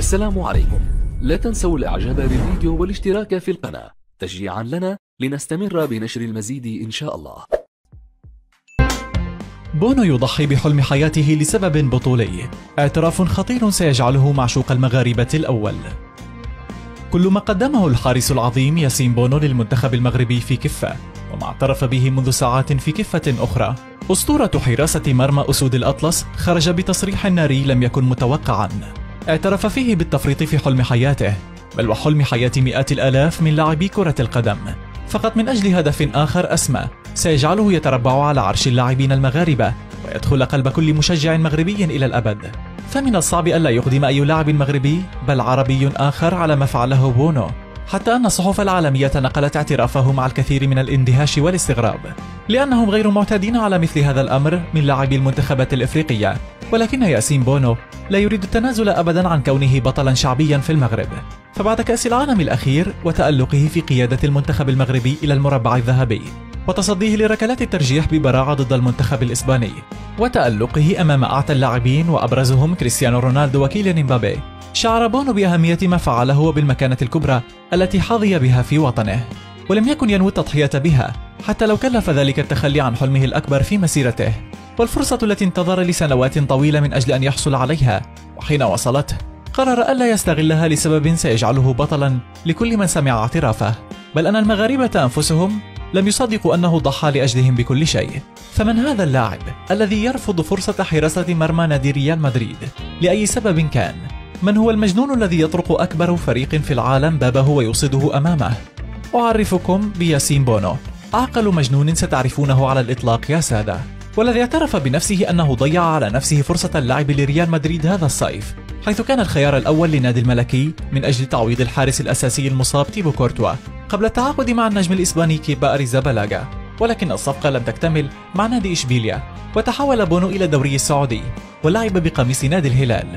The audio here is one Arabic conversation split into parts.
السلام عليكم. لا تنسوا الاعجاب بالفيديو والاشتراك في القناة تشجيعا لنا لنستمر بنشر المزيد إن شاء الله. بونو يضحي بحلم حياته لسبب بطولي، اعتراف خطير سيجعله معشوق المغاربة الأول. كل ما قدمه الحارس العظيم ياسين بونو للمنتخب المغربي في كفة، وما اعترف به منذ ساعات في كفة أخرى، أسطورة حراسة مرمى أسود الأطلس خرج بتصريح ناري لم يكن متوقعا. اعترف فيه بالتفريط في حلم حياته، بل وحلم حياة مئات الآلاف من لاعبي كرة القدم، فقط من أجل هدف آخر أسمى سيجعله يتربع على عرش اللاعبين المغاربة ويدخل قلب كل مشجع مغربي إلى الأبد. فمن الصعب ألا يقدم أي لاعب مغربي بل عربي آخر على ما فعله بونو، حتى أن الصحف العالمية نقلت اعترافه مع الكثير من الاندهاش والاستغراب، لأنهم غير معتادين على مثل هذا الأمر من لاعبي المنتخبات الإفريقية. ولكن ياسين بونو لا يريد التنازل أبدا عن كونه بطلا شعبيا في المغرب، فبعد كأس العالم الأخير وتألقه في قيادة المنتخب المغربي إلى المربع الذهبي، وتصديه لركلات الترجيح ببراعة ضد المنتخب الإسباني، وتألقه أمام أعتى اللاعبين وأبرزهم كريستيانو رونالدو وكيليان مبابي، شعر بونو بأهمية ما فعله وبالمكانة الكبرى التي حظي بها في وطنه، ولم يكن ينوي التضحية بها حتى لو كلف ذلك التخلي عن حلمه الأكبر في مسيرته، والفرصة التي انتظر لسنوات طويلة من أجل أن يحصل عليها، وحين وصلته قرر ألا يستغلها لسبب سيجعله بطلا لكل من سمع اعترافه، بل أن المغاربة أنفسهم لم يصدقوا أنه ضحى لأجلهم بكل شيء. فمن هذا اللاعب الذي يرفض فرصة حراسة مرمى نادي ريال مدريد لأي سبب كان؟ من هو المجنون الذي يطرق أكبر فريق في العالم بابه ويصده أمامه؟ أعرفكم بياسين بونو، أعقل مجنون ستعرفونه على الإطلاق يا سادة، والذي اعترف بنفسه أنه ضيع على نفسه فرصة اللعب لريال مدريد هذا الصيف، حيث كان الخيار الأول لنادي الملكي من أجل تعويض الحارس الأساسي المصاب تيبو كورتوا قبل التعاقد مع النجم الإسباني كيبا أريزابالاغا، ولكن الصفقة لم تكتمل مع نادي إشبيليا، وتحول بونو إلى الدوري السعودي ولعب بقميص نادي الهلال،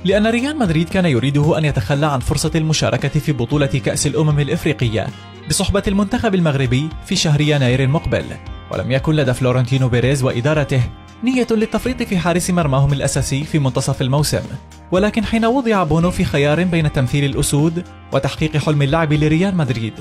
لأن ريال مدريد كان يريده أن يتخلى عن فرصة المشاركة في بطولة كأس الأمم الإفريقية بصحبة المنتخب المغربي في شهر يناير المقبل، ولم يكن لدى فلورنتينو بيريز وإدارته نية للتفريط في حارس مرماهم الأساسي في منتصف الموسم. ولكن حين وضع بونو في خيار بين تمثيل الأسود وتحقيق حلم اللعب لريال مدريد،